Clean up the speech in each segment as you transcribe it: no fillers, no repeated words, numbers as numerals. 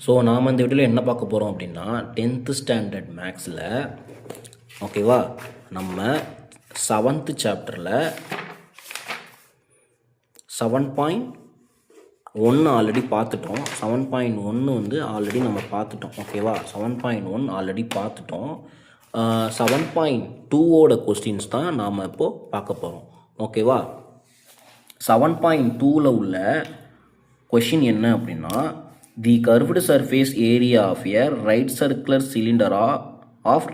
So நாம் இந்த வீடியோவில் என்ன பார்க்க போகிறோம் அப்படின்னா 10th ஸ்டாண்டர்ட் மேக்ஸில் ஓகேவா நம்ம 7th சாப்டரில் 7.1 ஆல்ரெடி பார்த்துட்டோம். 7.1 வந்து ஆல்ரெடி நம்ம பார்த்துட்டோம். ஓகேவா 7.1 ஆல்ரெடி பார்த்துட்டோம். 7.2ஓட கொஸ்டின்ஸ் தான் நாம் இப்போது பார்க்க போகிறோம். ஓகேவா 7.2ல் உள்ள கொஷின் என்ன அப்படின்னா, the curved surface area of a right circular cylinder of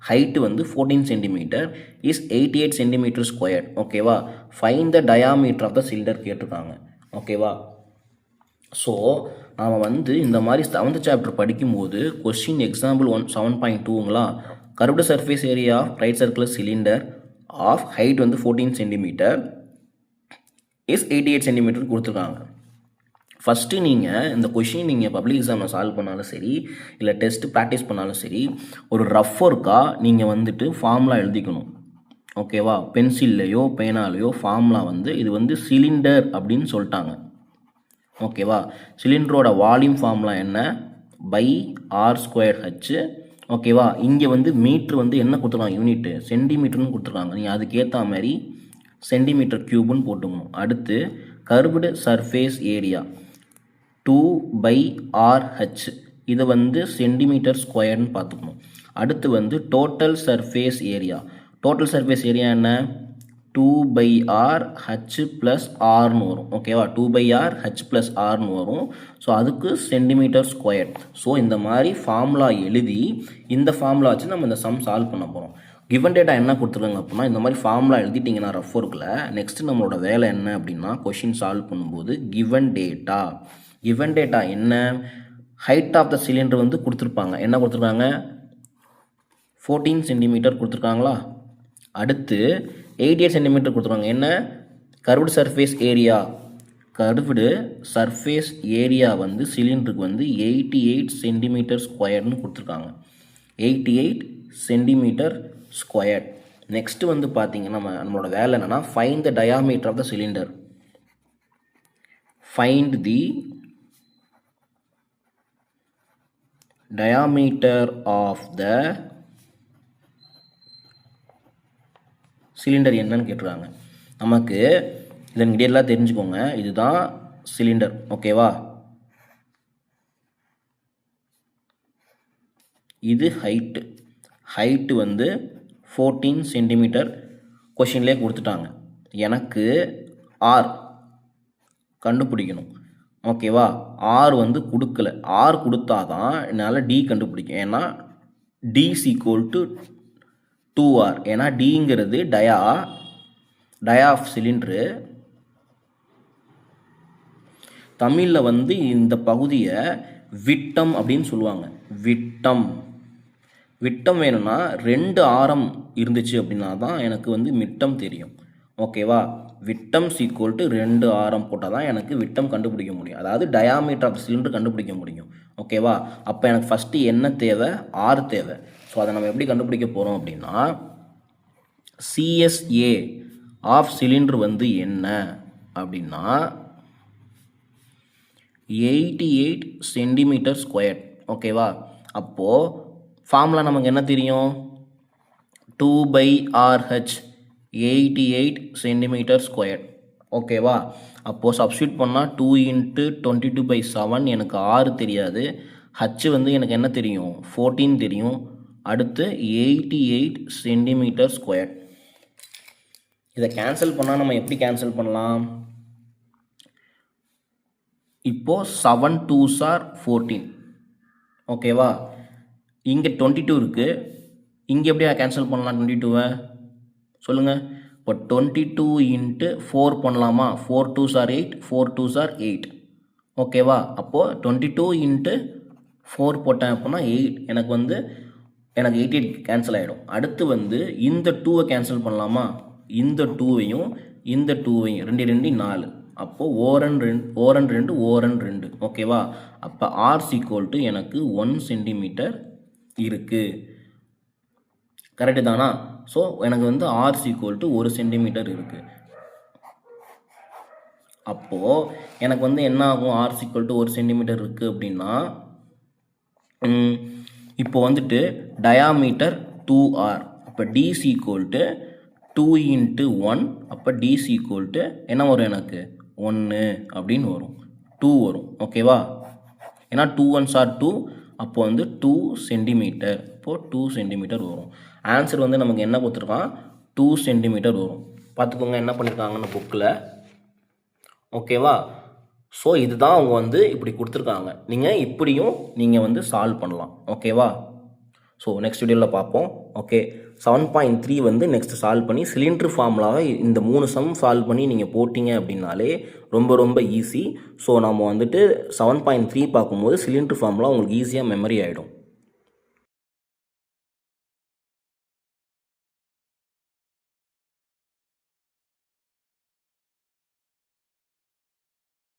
height வந்து 14 சென்டிமீட்டர் இஸ் 88 சென்டிமீட்டர் ஸ்கொயர். ஓகேவா find the diameter of the cylinder கேட்டிருக்காங்க. ஓகேவா ஸோ நாம் வந்து இந்த மாதிரி 7th சாப்டர் படிக்கும்போது கொஸ்டின் எக்ஸாம்பிள் 7.2ங்களா, curved surface area of right circular cylinder of height வந்து 14 சென்டிமீட்டர் இஸ் 88 சென்டிமீட்டர் கொடுத்துருக்காங்க. ஃபஸ்ட்டு நீங்கள் இந்த கொஷின் நீங்கள் பப்ளிக் எக்ஸாமில் சால்வ் பண்ணாலும் சரி, இல்லை டெஸ்ட்டு ப்ராக்டிஸ் பண்ணாலும் சரி, ஒரு ரஃப் ஒர்க்காக நீங்கள் வந்துட்டு ஃபார்முலா எழுதிக்கணும். ஓகேவா பென்சில்லையோ பேனாலேயோ ஃபார்முலா வந்து இது வந்து சிலிண்டர் அப்படின்னு சொல்லிட்டாங்க. ஓகேவா சிலிண்டரோட வால்யூம் ஃபார்முலா என்ன, பை r²h. ஓகேவா இங்கே வந்து மீட்ரு வந்து என்ன கொடுத்துருக்காங்க, யூனிட்டு சென்டிமீட்டர்னு கொடுத்துருக்காங்க. நீங்கள் அதுக்கேற்ற மாதிரி சென்டிமீட்டர் க்யூப்னு போட்டுக்கணும். அடுத்து கர்வ்டு சர்ஃபேஸ் ஏரியா 2/RH இதை வந்து சென்டிமீட்டர் ஸ்கொயர்னு பார்த்துக்கணும். அடுத்து வந்து total surface area, total surface area என்ன, 2/RH + Rன்னு வரும். ஓகேவா 2/RH + Rன்னு வரும். ஸோ அதுக்கு சென்டிமீட்டர் ஸ்கொயர். ஸோ இந்த மாதிரி ஃபார்முலா எழுதி இந்த ஃபார்முலா வச்சு நம்ம இந்த சம் சால்வ் பண்ண போகிறோம். கிவன் டேட்டா என்ன கொடுத்துருக்காங்க அப்படின்னா, இந்த மாதிரி ஃபார்முலா எழுதிட்டிங்கன்னா ரஃப் ஒர்க்கில் நெக்ஸ்ட்டு நம்மளோட வேலை என்ன அப்படின்னா, கொஷின் சால்வ் பண்ணும்போது கிவன் டேட்டா என்ன, ஹைட் ஆஃப் த சிலிண்டர் வந்து கொடுத்துருப்பாங்க. என்ன கொடுத்துருக்காங்க, 14 சென்டிமீட்டர் கொடுத்துருக்காங்களா. அடுத்து 88 சென்டிமீட்டர் கொடுத்துருக்காங்க. என்ன, கர்வ்டு சர்ஃபேஸ் ஏரியா வந்து சிலிண்டருக்கு வந்து 88 சென்டிமீட்டர் ஸ்கொயர்னு கொடுத்துருக்காங்க. 88 சென்டிமீட்டர் ஸ்கொயர். நெக்ஸ்ட்டு வந்து பார்த்தீங்கன்னா நம்மளோட வேலை என்னென்னா, find the diameter of the cylinder. Find the diameter of the cylinder என்னன்னு கேட்டுருக்காங்க. நமக்கு இதன் டீட்டெயிலாக தெரிஞ்சுக்கோங்க. இதுதான் சிலிண்டர். ஓகேவா இது ஹைட்டு வந்து 14 சென்டிமீட்டர் கொஷின்லேயே கொடுத்துட்டாங்க. எனக்கு ஆர் கண்டுபிடிக்கணும். ஓகேவா ஆர் வந்து கொடுக்கல. ஆர் கொடுத்தா தான் என்னால் டி கண்டுபிடிக்கும். ஏன்னா டி = 2R. ஏன்னா டிங்கிறது டயா ஆஃப் சிலிண்டரு. தமிழில் வந்து இந்த பகுதியை விட்டம் அப்படின்னு சொல்லுவாங்க. விட்டம் வேணும்னா 2 ஆரம் இருந்துச்சு அப்படின்னா தான் எனக்கு வந்து விட்டம் தெரியும். ஓகேவா விட்டம் = 2 ஆரம் போட்டால் தான் எனக்கு விட்டம் கண்டுபிடிக்க முடியும். அதாவது டயாமீட்டர் ஆஃப் சிலிண்டர் கண்டுபிடிக்க முடியும். ஓகேவா அப்போ எனக்கு ஃபஸ்ட்டு என்ன தேவை, ஆர் தேவை. ஸோ அதை நம்ம எப்படி கண்டுபிடிக்க போகிறோம் அப்படின்னா, CSA ஆஃப் சிலிண்டர் வந்து என்ன அப்படின்னா 88 சென்டிமீட்டர் ஸ்கொயர். ஓகேவா அப்போது ஃபார்முலா நமக்கு என்ன தெரியும், 2/RH 88 சென்டிமீட்டர் ஸ்கொயர். ஓகேவா அப்போது சப்ஸ்டியூட் பண்ணால் 2 × 22/7 எனக்கு 6 தெரியாது. ஹச் வந்து எனக்கு என்ன தெரியும், 14 தெரியும். அடுத்து 88 சென்டிமீட்டர் ஸ்கொயர். இதை கேன்சல் பண்ணால் நம்ம எப்படி கேன்சல் பண்ணலாம், இப்போது 7 2s are 14. ஓகேவா இங்கே 22 இருக்குது. இங்கே எப்படி கேன்சல் பண்ணலாம் 22-வை சொல்லுங்கள். இப்போ 22 × 4 பண்ணலாமா, 4 2s are 8, 4 2s are 8. ஓகேவா அப்போது 22 × 4 போட்டேன் அப்படின்னா 8. எனக்கு 88 கேன்சல் ஆகிடும். அடுத்து வந்து இந்த 2வை கேன்சல் பண்ணலாமா, இந்த 2வையும் 2 2 4. அப்போது ஓரன் 2. ஓகேவா அப்போ R = எனக்கு 1 சென்டிமீட்டர் இருக்குது. கரெக்டு தானா. ஸோ எனக்கு வந்து R = 1 சென்டிமீட்டர் இருக்குது. அப்போது எனக்கு வந்து என்ன ஆகும், R = 1 சென்டிமீட்டர் இருக்குது அப்படின்னா இப்போ வந்துட்டு டயாமீட்டர் 2r, அப்போ டிஸ் ஈக்குவல் டு 2 இன்ட்டு 1, அப்போ டிஸ் ஈக்குவல் டு என்ன வரும் எனக்கு 1 அப்படின்னு வரும், 2 வரும். ஓகேவா? ஏன்னா 2 1s are 2, அப்போ வந்து 2 சென்டிமீட்டர், அப்போது 2 சென்டிமீட்டர் வரும். ஆன்சர் வந்து நமக்கு என்ன கொடுத்துருக்கான், 2 சென்டிமீட்டர் வரும். பார்த்துக்கோங்க என்ன பண்ணியிருக்காங்கன்னு புக்கில். ஓகேவா? ஸோ இதுதான் அவங்க வந்து இப்படி கொடுத்துருக்காங்க. நீங்கள் இப்படியும் நீங்கள் வந்து சால்வ் பண்ணலாம். ஓகேவா? ஸோ நெக்ஸ்ட் வீடியோவில் பார்ப்போம். ஓகே, 7.3 வந்து நெக்ஸ்ட் சால்வ் பண்ணி சிலிண்டர் ஃபார்முலாவை இந்த 3 சம் சால்வ் பண்ணி நீங்கள் போட்டிங்க அப்படின்னாலே ரொம்ப ரொம்ப ஈஸி. ஸோ நம்ம வந்துட்டு 7.3 பார்க்கும்போது சிலிண்டர் ஃபார்முலா உங்களுக்கு ஈஸியாக மெமரி ஆகிடும்.